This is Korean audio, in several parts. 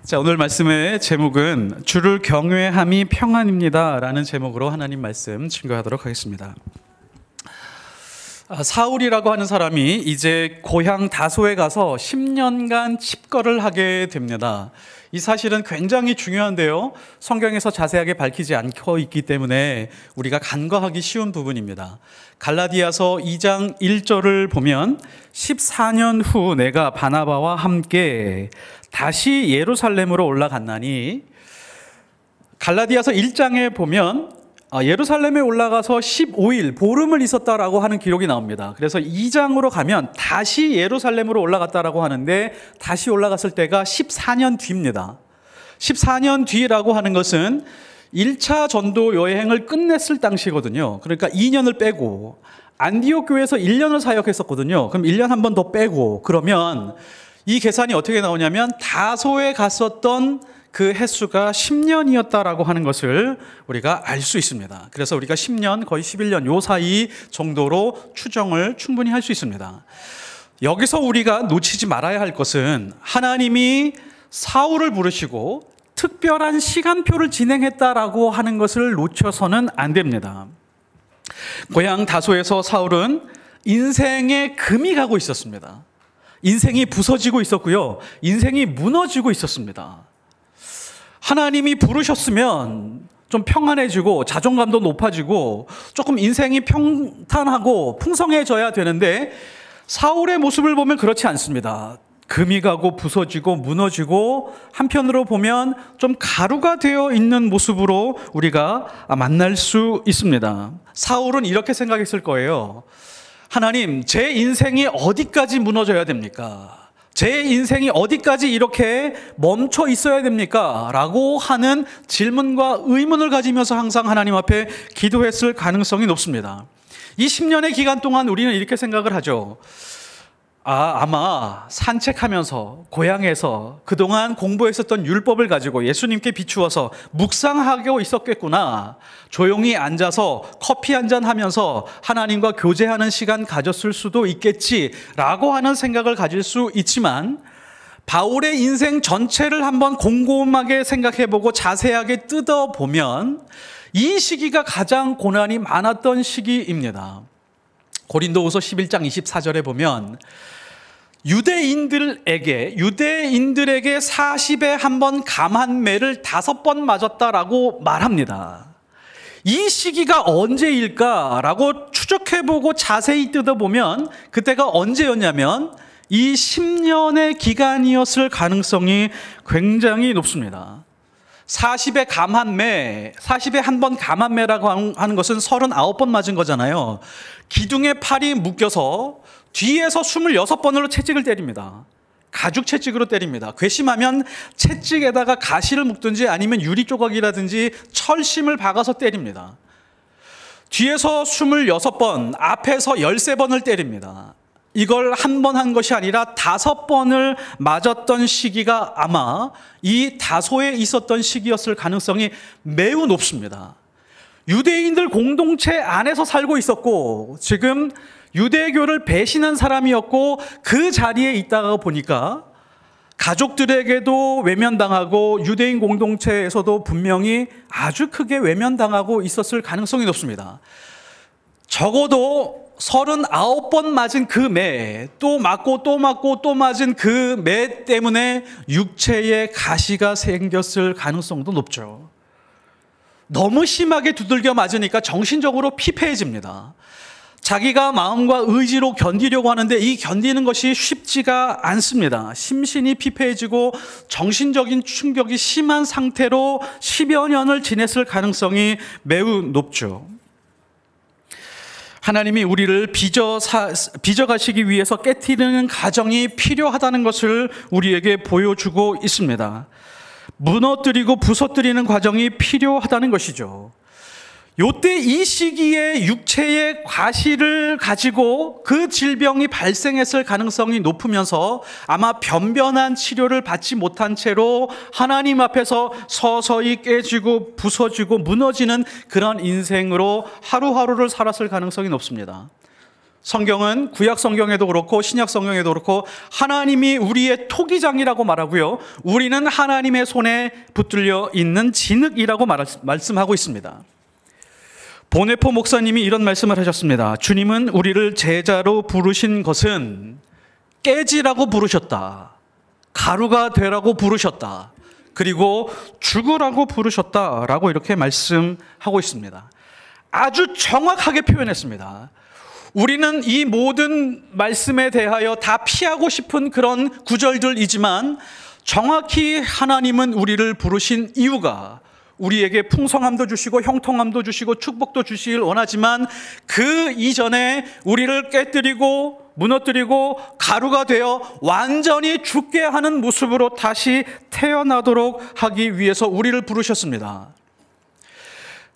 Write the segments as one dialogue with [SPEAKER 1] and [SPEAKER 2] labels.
[SPEAKER 1] 자, 오늘 말씀의 제목은 주를 경외함이 평안입니다 라는 제목으로 하나님 말씀 증거하도록 하겠습니다. 사울이라고 하는 사람이 이제 고향 다소에 가서 10년간 칩거를 하게 됩니다. 이 사실은 굉장히 중요한데요, 성경에서 자세하게 밝히지 않고 있기 때문에 우리가 간과하기 쉬운 부분입니다. 갈라디아서 2장 1절을 보면 14년 후 내가 바나바와 함께 다시 예루살렘으로 올라갔나니, 갈라디아서 1장에 보면 예루살렘에 올라가서 15일 보름을 있었다라고 하는 기록이 나옵니다. 그래서 2장으로 가면 다시 예루살렘으로 올라갔다라고 하는데, 다시 올라갔을 때가 14년 뒤입니다. 14년 뒤라고 하는 것은 1차 전도 여행을 끝냈을 당시거든요. 그러니까 2년을 빼고, 안디옥 교회에서 1년을 사역했었거든요. 그럼 1년 한 번 더 빼고, 그러면 이 계산이 어떻게 나오냐면 다소에 갔었던 그 횟수가 10년이었다라고 하는 것을 우리가 알 수 있습니다. 그래서 우리가 10년, 거의 11년 요 사이 정도로 추정을 충분히 할 수 있습니다. 여기서 우리가 놓치지 말아야 할 것은, 하나님이 사울을 부르시고 특별한 시간표를 진행했다라고 하는 것을 놓쳐서는 안 됩니다. 고향 다소에서 사울은 인생의 금이 가고 있었습니다. 인생이 부서지고 있었고요, 인생이 무너지고 있었습니다. 하나님이 부르셨으면 좀 평안해지고 자존감도 높아지고 조금 인생이 평탄하고 풍성해져야 되는데, 사울의 모습을 보면 그렇지 않습니다. 금이 가고 부서지고 무너지고, 한편으로 보면 좀 가루가 되어 있는 모습으로 우리가 만날 수 있습니다. 사울은 이렇게 생각했을 거예요. 하나님, 제 인생이 어디까지 무너져야 됩니까? 제 인생이 어디까지 이렇게 멈춰 있어야 됩니까? 라고 하는 질문과 의문을 가지면서 항상 하나님 앞에 기도했을 가능성이 높습니다. 이 10년의 기간 동안 우리는 이렇게 생각을 하죠. 아마 산책하면서 고향에서 그동안 공부했었던 율법을 가지고 예수님께 비추어서 묵상하고 있었겠구나. 조용히 앉아서 커피 한잔 하면서 하나님과 교제하는 시간 가졌을 수도 있겠지라고 하는 생각을 가질 수 있지만, 바울의 인생 전체를 한번 곰곰하게 생각해보고 자세하게 뜯어보면 이 시기가 가장 고난이 많았던 시기입니다. 고린도후서 11장 24절에 보면 유대인들에게 40에 한 번 감한 매를 5번 맞았다라고 말합니다. 이 시기가 언제일까라고 추적해보고 자세히 뜯어보면 그때가 언제였냐면 이 10년의 기간이었을 가능성이 굉장히 높습니다. 40에 감한 매, 40에 한 번 감한 매라고 하는 것은 39번 맞은 거잖아요. 기둥에 팔이 묶여서 뒤에서 26번으로 채찍을 때립니다. 가죽 채찍으로 때립니다. 괘씸하면 채찍에다가 가시를 묶든지 아니면 유리 조각이라든지 철심을 박아서 때립니다. 뒤에서 26번, 앞에서 13번을 때립니다. 이걸 한 번 한 것이 아니라 5번을 맞았던 시기가 아마 이 다소에 있었던 시기였을 가능성이 매우 높습니다. 유대인들 공동체 안에서 살고 있었고, 지금 유대교를 배신한 사람이었고, 그 자리에 있다가 보니까 가족들에게도 외면당하고 유대인 공동체에서도 분명히 아주 크게 외면당하고 있었을 가능성이 높습니다. 적어도 39번 맞은 그 매, 또 맞고 또 맞고 또 맞은 그 매 때문에 육체에 가시가 생겼을 가능성도 높죠. 너무 심하게 두들겨 맞으니까 정신적으로 피폐해집니다. 자기가 마음과 의지로 견디려고 하는데 이 견디는 것이 쉽지가 않습니다. 심신이 피폐해지고 정신적인 충격이 심한 상태로 10여 년을 지냈을 가능성이 매우 높죠. 하나님이 우리를 빚어가시기 위해서 깨트리는 과정이 필요하다는 것을 우리에게 보여주고 있습니다. 무너뜨리고 부서뜨리는 과정이 필요하다는 것이죠. 요때 이 시기에 육체의 과실을 가지고 그 질병이 발생했을 가능성이 높으면서 아마 변변한 치료를 받지 못한 채로 하나님 앞에서 서서히 깨지고 부서지고 무너지는 그런 인생으로 하루하루를 살았을 가능성이 높습니다. 성경은 구약 성경에도 그렇고 신약 성경에도 그렇고 하나님이 우리의 토기장이라고 말하고요. 우리는 하나님의 손에 붙들려 있는 진흙이라고 말씀하고 있습니다. 보네포 목사님이 이런 말씀을 하셨습니다. 주님은 우리를 제자로 부르신 것은 깨지라고 부르셨다. 가루가 되라고 부르셨다. 그리고 죽으라고 부르셨다라고 이렇게 말씀하고 있습니다. 아주 정확하게 표현했습니다. 우리는 이 모든 말씀에 대하여 다 피하고 싶은 그런 구절들이지만 정확히 하나님은 우리를 부르신 이유가 우리에게 풍성함도 주시고 형통함도 주시고 축복도 주시길 원하지만 그 이전에 우리를 깨뜨리고 무너뜨리고 가루가 되어 완전히 죽게 하는 모습으로 다시 태어나도록 하기 위해서 우리를 부르셨습니다.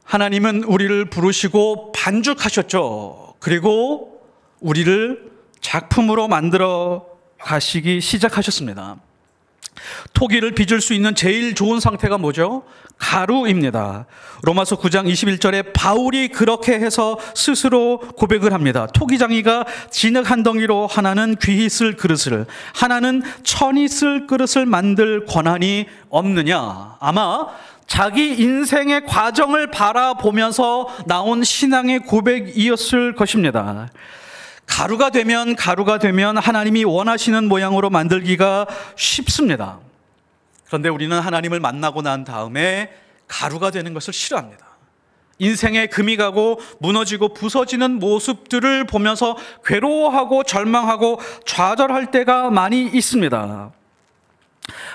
[SPEAKER 1] 하나님은 우리를 부르시고 반죽하셨죠. 그리고 우리를 작품으로 만들어 가시기 시작하셨습니다. 토기를 빚을 수 있는 제일 좋은 상태가 뭐죠? 가루입니다. 로마서 9장 21절에 바울이 그렇게 해서 스스로 고백을 합니다. 토기장이가 진흙 한 덩이로 하나는 귀히 쓸 그릇을, 하나는 천히 쓸 그릇을 만들 권한이 없느냐. 아마 자기 인생의 과정을 바라보면서 나온 신앙의 고백이었을 것입니다. 가루가 되면 하나님이 원하시는 모양으로 만들기가 쉽습니다. 그런데 우리는 하나님을 만나고 난 다음에 가루가 되는 것을 싫어합니다. 인생에 금이 가고 무너지고 부서지는 모습들을 보면서 괴로워하고 절망하고 좌절할 때가 많이 있습니다.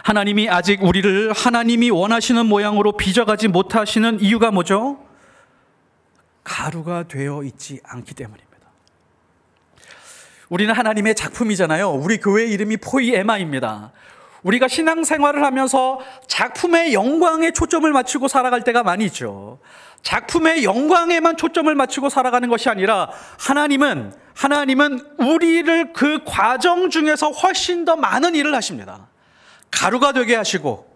[SPEAKER 1] 하나님이 아직 우리를 하나님이 원하시는 모양으로 빚어가지 못하시는 이유가 뭐죠? 가루가 되어 있지 않기 때문입니다. 우리는 하나님의 작품이잖아요. 우리 교회 이름이 포이에마입니다. 우리가 신앙생활을 하면서 작품의 영광에 초점을 맞추고 살아갈 때가 많이 있죠. 작품의 영광에만 초점을 맞추고 살아가는 것이 아니라 하나님은 우리를 그 과정 중에서 훨씬 더 많은 일을 하십니다. 가루가 되게 하시고,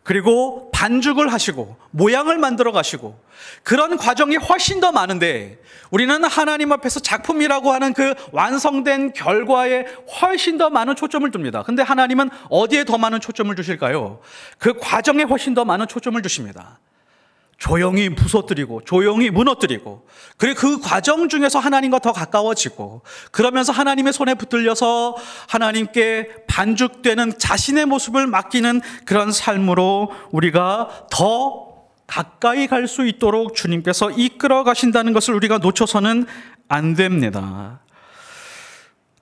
[SPEAKER 1] 그리고 반죽을 하시고, 모양을 만들어 가시고, 그런 과정이 훨씬 더 많은데 우리는 하나님 앞에서 작품이라고 하는 그 완성된 결과에 훨씬 더 많은 초점을 둡니다. 근데 하나님은 어디에 더 많은 초점을 주실까요? 그 과정에 훨씬 더 많은 초점을 주십니다. 조용히 부서뜨리고 조용히 무너뜨리고, 그리고 그 과정 중에서 하나님과 더 가까워지고, 그러면서 하나님의 손에 붙들려서 하나님께 반죽되는 자신의 모습을 맡기는 그런 삶으로 우리가 더 가까이 갈 수 있도록 주님께서 이끌어 가신다는 것을 우리가 놓쳐서는 안 됩니다.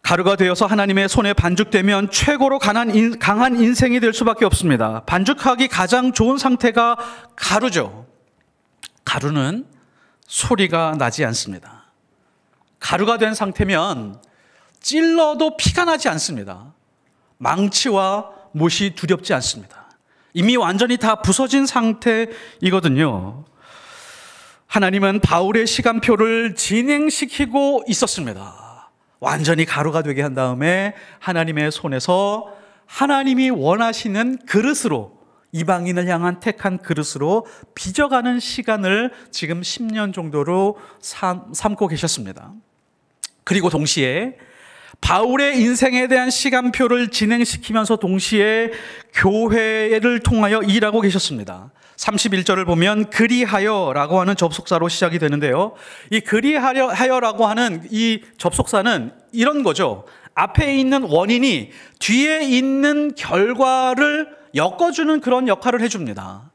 [SPEAKER 1] 가루가 되어서 하나님의 손에 반죽되면 최고로 강한 인생이 될 수밖에 없습니다. 반죽하기 가장 좋은 상태가 가루죠. 가루는 소리가 나지 않습니다. 가루가 된 상태면 찔러도 피가 나지 않습니다. 망치와 못이 두렵지 않습니다. 이미 완전히 다 부서진 상태이거든요. 하나님은 바울의 시간표를 진행시키고 있었습니다. 완전히 가루가 되게 한 다음에 하나님의 손에서 하나님이 원하시는 그릇으로, 이방인을 향한 택한 그릇으로 빚어가는 시간을 지금 10년 정도로 삼고 계셨습니다. 그리고 동시에 바울의 인생에 대한 시간표를 진행시키면서 동시에 교회를 통하여 일하고 계셨습니다. 31절을 보면 그리하여라고 하는 접속사로 시작이 되는데요. 이 그리하여라고 하는 이 접속사는 이런 거죠. 앞에 있는 원인이 뒤에 있는 결과를 엮어주는 그런 역할을 해줍니다.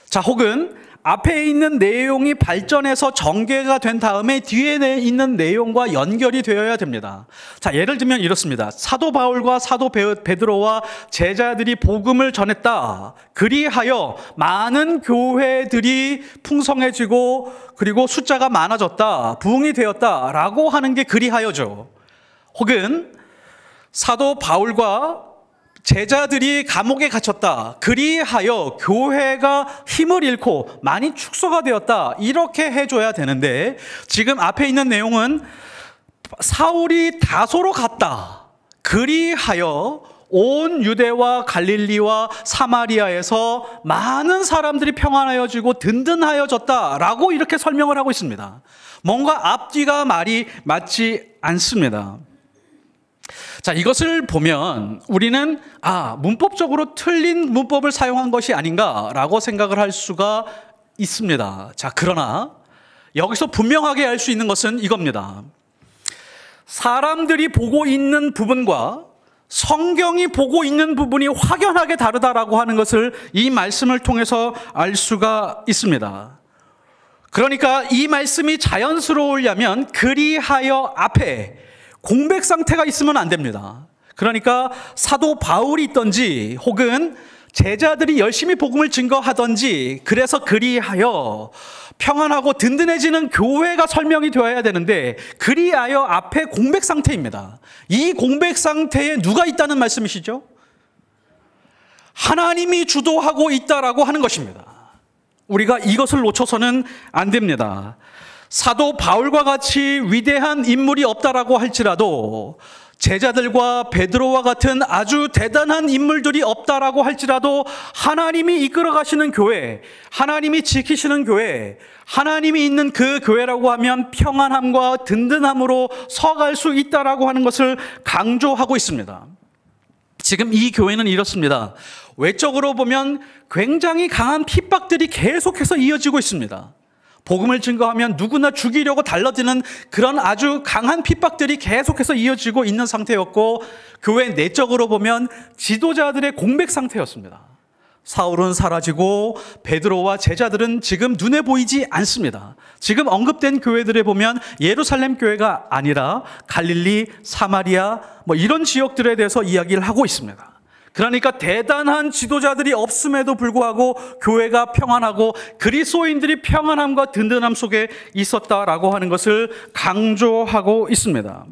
[SPEAKER 1] 자, 혹은 앞에 있는 내용이 발전해서 전개가 된 다음에 뒤에 있는 내용과 연결이 되어야 됩니다. 자, 예를 들면 이렇습니다. 사도 바울과 사도 베드로와 제자들이 복음을 전했다. 그리하여 많은 교회들이 풍성해지고 그리고 숫자가 많아졌다. 부흥이 되었다라고 하는 게 그리하여죠. 혹은 사도 바울과 제자들이 감옥에 갇혔다. 그리하여 교회가 힘을 잃고 많이 축소가 되었다. 이렇게 해줘야 되는데 지금 앞에 있는 내용은 사울이 다소로 갔다. 그리하여 온 유대와 갈릴리와 사마리아에서 많은 사람들이 평안하여지고 든든하여졌다라고 이렇게 설명을 하고 있습니다. 뭔가 앞뒤가 말이 맞지 않습니다. 자, 이것을 보면 우리는 문법적으로 틀린 문법을 사용한 것이 아닌가라고 생각을 할 수가 있습니다. 자, 그러나 여기서 분명하게 알 수 있는 것은 이겁니다. 사람들이 보고 있는 부분과 성경이 보고 있는 부분이 확연하게 다르다라고 하는 것을 이 말씀을 통해서 알 수가 있습니다. 그러니까 이 말씀이 자연스러우려면 그리하여 앞에 공백 상태가 있으면 안 됩니다. 그러니까 사도 바울이 있던지 혹은 제자들이 열심히 복음을 증거하던지 그래서 그리하여 평안하고 든든해지는 교회가 설명이 되어야 되는데 그리하여 앞에 공백 상태입니다. 이 공백 상태에 누가 있다는 말씀이시죠? 하나님이 주도하고 있다라고 하는 것입니다. 우리가 이것을 놓쳐서는 안 됩니다. 사도 바울과 같이 위대한 인물이 없다라고 할지라도 제자들과 베드로와 같은 아주 대단한 인물들이 없다라고 할지라도 하나님이 이끌어 가시는 교회, 하나님이 지키시는 교회, 하나님이 있는 그 교회라고 하면 평안함과 든든함으로 서갈 수 있다라고 하는 것을 강조하고 있습니다. 지금 이 교회는 이렇습니다. 외적으로 보면 굉장히 강한 핍박들이 계속해서 이어지고 있습니다. 복음을 증거하면 누구나 죽이려고 달라드는 그런 아주 강한 핍박들이 계속해서 이어지고 있는 상태였고, 교회 내적으로 보면 지도자들의 공백 상태였습니다. 사울은 사라지고 베드로와 제자들은 지금 눈에 보이지 않습니다. 지금 언급된 교회들에 보면 예루살렘 교회가 아니라 갈릴리, 사마리아 이런 지역들에 대해서 이야기를 하고 있습니다. 그러니까 대단한 지도자들이 없음에도 불구하고 교회가 평안하고 그리스도인들이 평안함과 든든함 속에 있었다라고 하는 것을 강조하고 있습니다.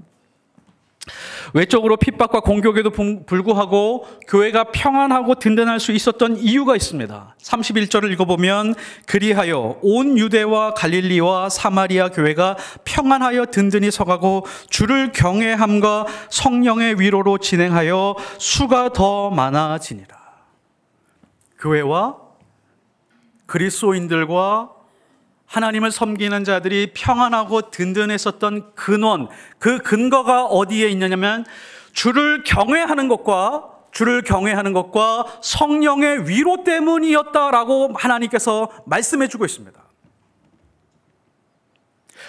[SPEAKER 1] 외적으로 핍박과 공격에도 불구하고 교회가 평안하고 든든할 수 있었던 이유가 있습니다. 31절을 읽어보면 그리하여 온 유대와 갈릴리와 사마리아 교회가 평안하여 든든히 서가고 주를 경외함과 성령의 위로로 진행하여 수가 더 많아지니라. 교회와 그리스도인들과 하나님을 섬기는 자들이 평안하고 든든했었던 근원, 그 근거가 어디에 있느냐면 주를 경외하는 것과 성령의 위로 때문이었다라고 하나님께서 말씀해 주고 있습니다.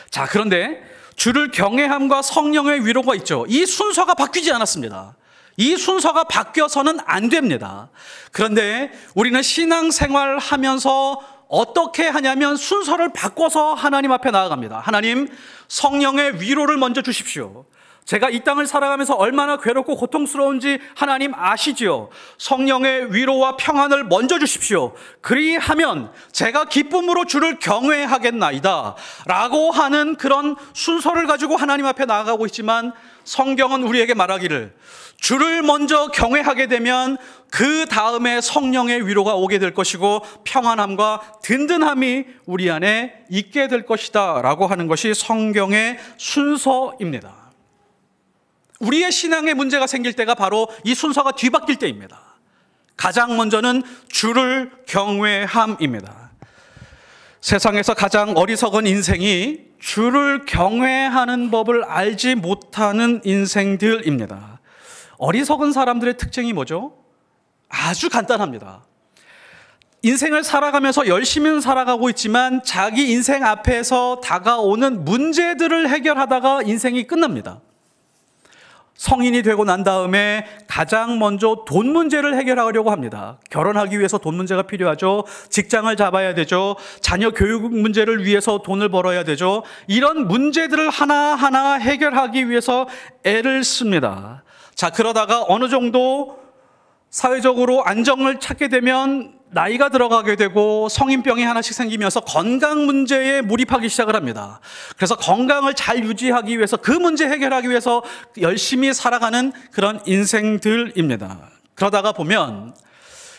[SPEAKER 1] 자, 그런데 주를 경외함과 성령의 위로가 있죠. 이 순서가 바뀌지 않았습니다. 이 순서가 바뀌어서는 안 됩니다. 그런데 우리는 신앙생활 하면서 어떻게 하냐면 순서를 바꿔서 하나님 앞에 나아갑니다. 하나님, 성령의 위로를 먼저 주십시오. 제가 이 땅을 살아가면서 얼마나 괴롭고 고통스러운지 하나님 아시지요. 성령의 위로와 평안을 먼저 주십시오. 그리하면 제가 기쁨으로 주를 경외하겠나이다 라고 하는 그런 순서를 가지고 하나님 앞에 나아가고 있지만, 성경은 우리에게 말하기를 주를 먼저 경외하게 되면 그 다음에 성령의 위로가 오게 될 것이고 평안함과 든든함이 우리 안에 있게 될 것이다 라고 하는 것이 성경의 순서입니다. 우리의 신앙에 문제가 생길 때가 바로 이 순서가 뒤바뀔 때입니다. 가장 먼저는 주를 경외함입니다. 세상에서 가장 어리석은 인생이 주를 경외하는 법을 알지 못하는 인생들입니다. 어리석은 사람들의 특징이 뭐죠? 아주 간단합니다. 인생을 살아가면서 열심히 살아가고 있지만 자기 인생 앞에서 다가오는 문제들을 해결하다가 인생이 끝납니다. 성인이 되고 난 다음에 가장 먼저 돈 문제를 해결하려고 합니다. 결혼하기 위해서 돈 문제가 필요하죠. 직장을 잡아야 되죠. 자녀 교육 문제를 위해서 돈을 벌어야 되죠. 이런 문제들을 하나하나 해결하기 위해서 애를 씁니다. 자, 그러다가 어느 정도 사회적으로 안정을 찾게 되면 나이가 들어가게 되고 성인병이 하나씩 생기면서 건강 문제에 몰입하기 시작을 합니다. 그래서 건강을 잘 유지하기 위해서 그 문제 해결하기 위해서 열심히 살아가는 그런 인생들입니다. 그러다가 보면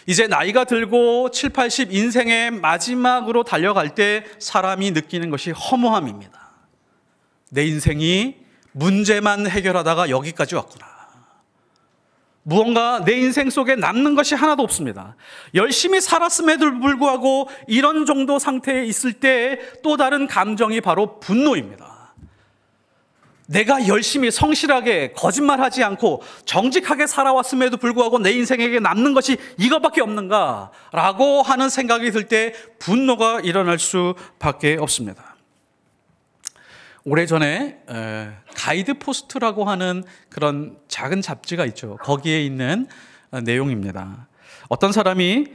[SPEAKER 1] 이제 나이가 들고 7, 80 인생의 마지막으로 달려갈 때 사람이 느끼는 것이 허무함입니다. 내 인생이 문제만 해결하다가 여기까지 왔구나. 무언가 내 인생 속에 남는 것이 하나도 없습니다. 열심히 살았음에도 불구하고 이런 정도 상태에 있을 때 또 다른 감정이 바로 분노입니다. 내가 열심히 성실하게 거짓말하지 않고 정직하게 살아왔음에도 불구하고 내 인생에게 남는 것이 이것밖에 없는가라고 하는 생각이 들 때 분노가 일어날 수밖에 없습니다. 오래전에 가이드 포스트라고 하는 그런 작은 잡지가 있죠. 거기에 있는 내용입니다. 어떤 사람이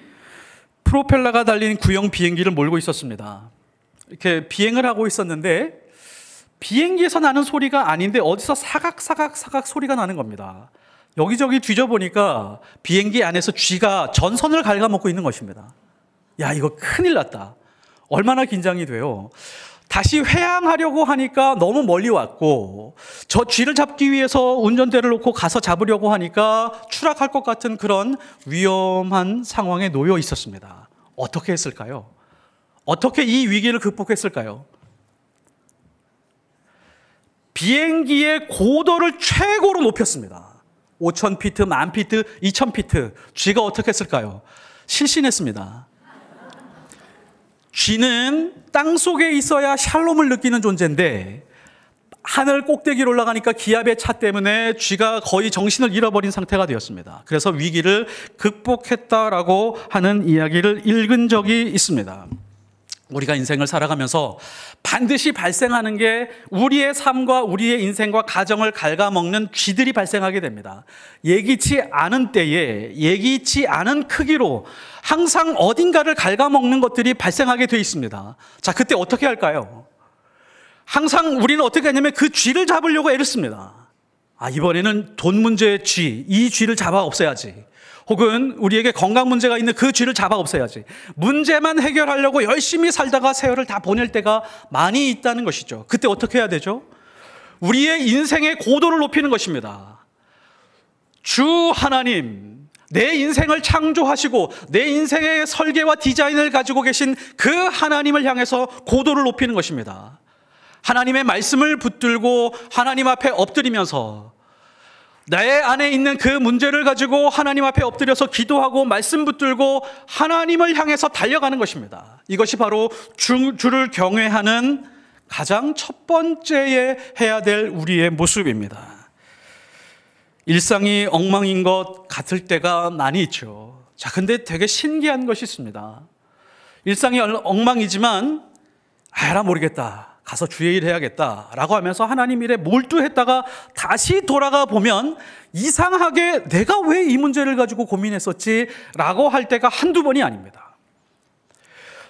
[SPEAKER 1] 프로펠러가 달린 구형 비행기를 몰고 있었습니다. 이렇게 비행을 하고 있었는데 비행기에서 나는 소리가 아닌데 어디서 사각사각 소리가 나는 겁니다. 여기저기 뒤져보니까 비행기 안에서 쥐가 전선을 갉아먹고 있는 것입니다. 야, 이거 큰일 났다. 얼마나 긴장이 돼요. 다시 회항하려고 하니까 너무 멀리 왔고 저 쥐를 잡기 위해서 운전대를 놓고 가서 잡으려고 하니까 추락할 것 같은 그런 위험한 상황에 놓여 있었습니다. 어떻게 했을까요? 어떻게 이 위기를 극복했을까요? 비행기의 고도를 최고로 높였습니다. 5,000피트, 10,000피트, 2,000피트. 쥐가 어떻게 했을까요? 실신했습니다. 쥐는 땅속에 있어야 샬롬을 느끼는 존재인데 하늘 꼭대기로 올라가니까 기압의 차 때문에 쥐가 거의 정신을 잃어버린 상태가 되었습니다. 그래서 위기를 극복했다라고 하는 이야기를 읽은 적이 있습니다. 우리가 인생을 살아가면서 반드시 발생하는 게 우리의 삶과 우리의 인생과 가정을 갉아먹는 쥐들이 발생하게 됩니다. 예기치 않은 때에 예기치 않은 크기로 항상 어딘가를 갉아먹는 것들이 발생하게 돼 있습니다. 자, 그때 어떻게 할까요? 항상 우리는 어떻게 하냐면 그 쥐를 잡으려고 애를 씁니다. 이번에는 돈 문제의 쥐, 이 쥐를 잡아 없애야지. 혹은 우리에게 건강 문제가 있는 그 쥐를 잡아 없애야지. 문제만 해결하려고 열심히 살다가 세월을 다 보낼 때가 많이 있다는 것이죠. 그때 어떻게 해야 되죠? 우리의 인생의 고도를 높이는 것입니다. 주 하나님, 내 인생을 창조하시고 내 인생의 설계와 디자인을 가지고 계신 그 하나님을 향해서 고도를 높이는 것입니다. 하나님의 말씀을 붙들고 하나님 앞에 엎드리면서 내 안에 있는 그 문제를 가지고 하나님 앞에 엎드려서 기도하고 말씀 붙들고 하나님을 향해서 달려가는 것입니다. 이것이 바로 주를 경외하는 가장 첫 번째에 해야 될 우리의 모습입니다. 일상이 엉망인 것 같을 때가 많이 있죠. 자, 근데 되게 신기한 것이 있습니다. 일상이 엉망이지만 나 모르겠다. 가서 주의 일 해야겠다 라고 하면서 하나님 일에 몰두했다가 다시 돌아가 보면 이상하게 내가 왜 이 문제를 가지고 고민했었지 라고 할 때가 한두 번이 아닙니다.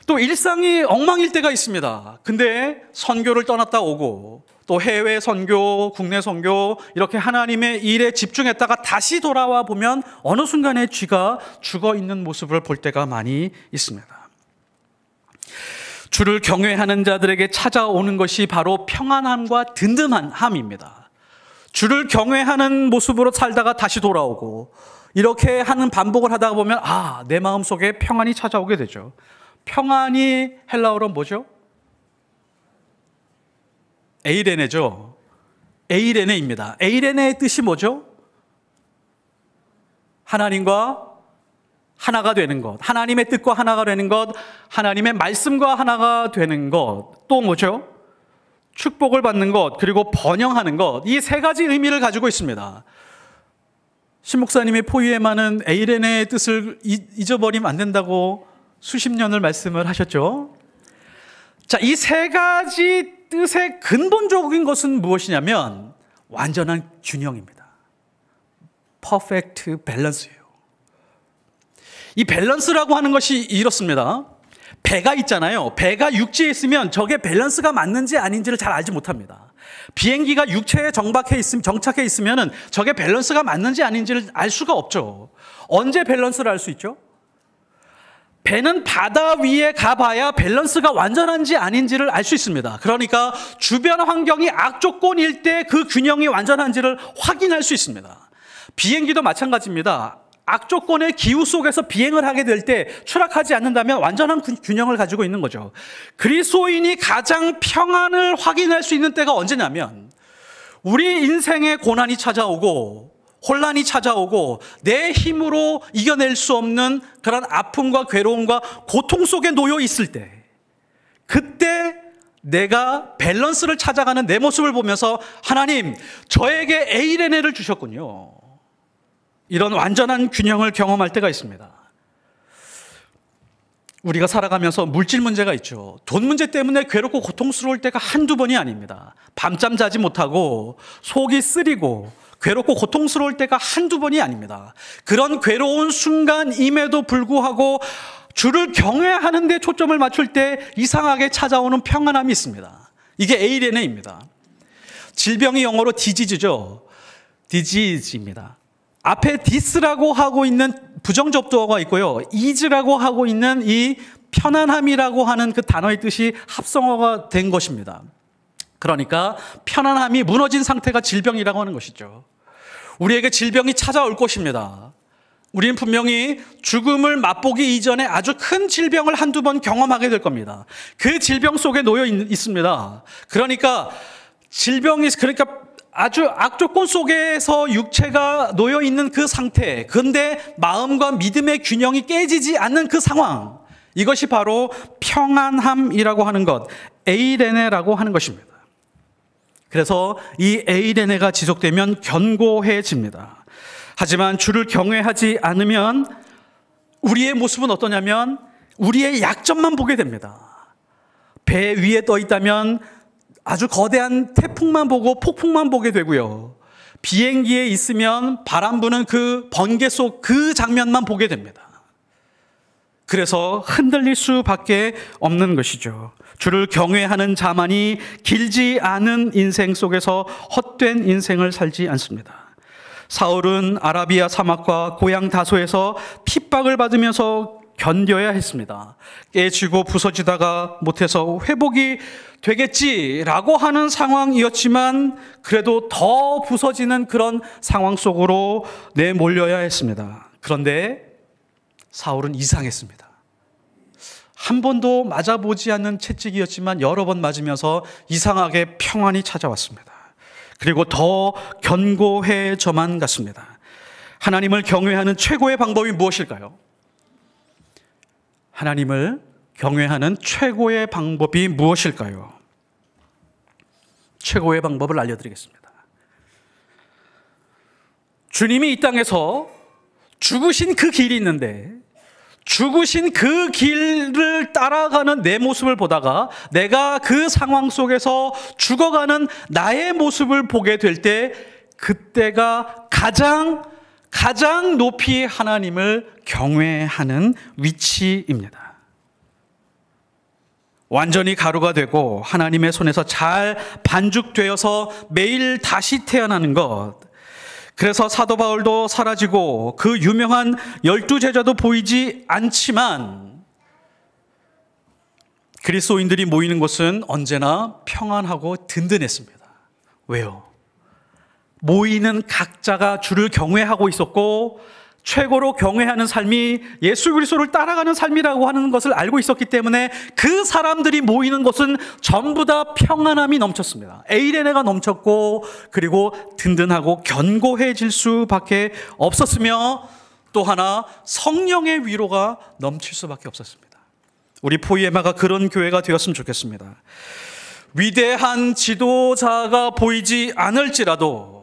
[SPEAKER 1] 또 일상이 엉망일 때가 있습니다. 근데 선교를 떠났다 오고 또 해외 선교, 국내 선교 이렇게 하나님의 일에 집중했다가 다시 돌아와 보면 어느 순간에 쥐가 죽어 있는 모습을 볼 때가 많이 있습니다. 주를 경외하는 자들에게 찾아오는 것이 바로 평안함과 든든함입니다. 주를 경외하는 모습으로 살다가 다시 돌아오고 이렇게 하는 반복을 하다 보면 내 마음속에 평안이 찾아오게 되죠. 평안이 헬라어로 뭐죠? 에이레네죠. 에이레네입니다. 에이레네의 뜻이 뭐죠? 하나님과 하나가 되는 것, 하나님의 뜻과 하나가 되는 것, 하나님의 말씀과 하나가 되는 것, 또 뭐죠? 축복을 받는 것, 그리고 번영하는 것, 이 세 가지 의미를 가지고 있습니다. 신 목사님이 포유에 많은 에이레네의 뜻을 잊어버리면 안 된다고 수십 년을 말씀을 하셨죠. 자, 이 세 가지 뜻의 근본적인 것은 무엇이냐면 완전한 균형입니다. 퍼펙트 밸런스예요. 이 밸런스라고 하는 것이 이렇습니다. 배가 있잖아요. 배가 육지에 있으면 저게 밸런스가 맞는지 아닌지를 잘 알지 못합니다. 비행기가 육체에 정착해 있으면 저게 밸런스가 맞는지 아닌지를 알 수가 없죠. 언제 밸런스를 알 수 있죠? 배는 바다 위에 가봐야 밸런스가 완전한지 아닌지를 알 수 있습니다. 그러니까 주변 환경이 악조건일 때 그 균형이 완전한지를 확인할 수 있습니다. 비행기도 마찬가지입니다. 악조건의 기후 속에서 비행을 하게 될 때 추락하지 않는다면 완전한 균형을 가지고 있는 거죠. 그리스도인이 가장 평안을 확인할 수 있는 때가 언제냐면 우리 인생에 고난이 찾아오고 혼란이 찾아오고 내 힘으로 이겨낼 수 없는 그런 아픔과 괴로움과 고통 속에 놓여 있을 때, 그때 내가 밸런스를 찾아가는 내 모습을 보면서 하나님, 저에게 에이레네를 주셨군요. 이런 완전한 균형을 경험할 때가 있습니다. 우리가 살아가면서 물질 문제가 있죠. 돈 문제 때문에 괴롭고 고통스러울 때가 한두 번이 아닙니다. 밤잠 자지 못하고 속이 쓰리고 괴롭고 고통스러울 때가 한두 번이 아닙니다. 그런 괴로운 순간임에도 불구하고 주를 경외하는 데 초점을 맞출 때 이상하게 찾아오는 평안함이 있습니다. 이게 에이레네입니다. 질병이 영어로 디지즈죠. 디지즈입니다. 앞에 디스라고 하고 있는 부정접두어가 있고요. 이즈라고 하고 있는 이 편안함이라고 하는 그 단어의 뜻이 합성어가 된 것입니다. 그러니까 편안함이 무너진 상태가 질병이라고 하는 것이죠. 우리에게 질병이 찾아올 것입니다. 우리는 분명히 죽음을 맛보기 이전에 아주 큰 질병을 한두 번 경험하게 될 겁니다. 그 질병 속에 놓여 있습니다. 그러니까 아주 악조건 속에서 육체가 놓여 있는 그 상태, 그런데 마음과 믿음의 균형이 깨지지 않는 그 상황, 이것이 바로 평안함이라고 하는 것, 에이레네라고 하는 것입니다. 그래서 이 에이레네가 지속되면 견고해집니다. 하지만 주를 경외하지 않으면 우리의 모습은 어떠냐면 우리의 약점만 보게 됩니다. 배 위에 떠 있다면 아주 거대한 태풍만 보고 폭풍만 보게 되고요. 비행기에 있으면 바람 부는 그 번개 속 그 장면만 보게 됩니다. 그래서 흔들릴 수밖에 없는 것이죠. 주를 경외하는 자만이 길지 않은 인생 속에서 헛된 인생을 살지 않습니다. 사울은 아라비아 사막과 고향 다소에서 핍박을 받으면서 견뎌야 했습니다. 깨지고 부서지다가 못해서 회복이 되겠지라고 하는 상황이었지만 그래도 더 부서지는 그런 상황 속으로 내몰려야 했습니다. 그런데 사울은 이상했습니다. 한 번도 맞아보지 않는 채찍이었지만 여러 번 맞으면서 이상하게 평안이 찾아왔습니다. 그리고 더 견고해져만 갔습니다. 하나님을 경외하는 최고의 방법이 무엇일까요? 하나님을 경외하는 최고의 방법이 무엇일까요? 최고의 방법을 알려드리겠습니다. 주님이 이 땅에서 죽으신 그 길이 있는데 죽으신 그 길을 따라가는 내 모습을 보다가 내가 그 상황 속에서 죽어가는 나의 모습을 보게 될 때 그때가 가장 높이 하나님을 경외하는 위치입니다. 완전히 가루가 되고 하나님의 손에서 잘 반죽되어서 매일 다시 태어나는 것. 그래서 사도 바울도 사라지고 그 유명한 12제자도 보이지 않지만 그리스도인들이 모이는 곳은 언제나 평안하고 든든했습니다. 왜요? 모이는 각자가 주를 경외하고 있었고 최고로 경외하는 삶이 예수 그리스도를 따라가는 삶이라고 하는 것을 알고 있었기 때문에 그 사람들이 모이는 곳은 전부 다 평안함이 넘쳤습니다. 에이레네가 넘쳤고 그리고 든든하고 견고해질 수밖에 없었으며 또 하나 성령의 위로가 넘칠 수밖에 없었습니다. 우리 포이에마가 그런 교회가 되었으면 좋겠습니다. 위대한 지도자가 보이지 않을지라도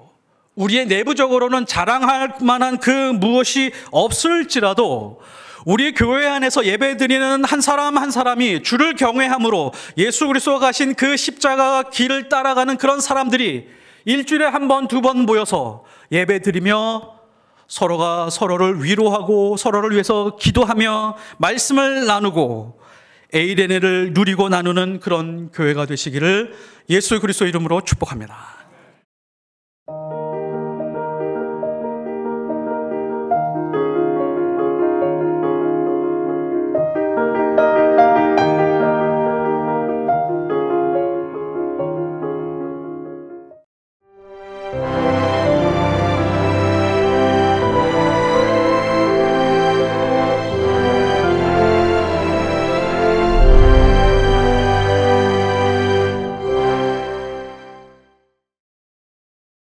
[SPEAKER 1] 우리의 내부적으로는 자랑할 만한 그 무엇이 없을지라도 우리 교회 안에서 예배드리는 한 사람 한 사람이 주를 경외함으로 예수 그리스도가 가신 그 십자가 길을 따라가는 그런 사람들이 일주일에 한 번, 두 번 모여서 예배드리며 서로가 서로를 위로하고 서로를 위해서 기도하며 말씀을 나누고 에이레네를 누리고 나누는 그런 교회가 되시기를 예수 그리스도 이름으로 축복합니다.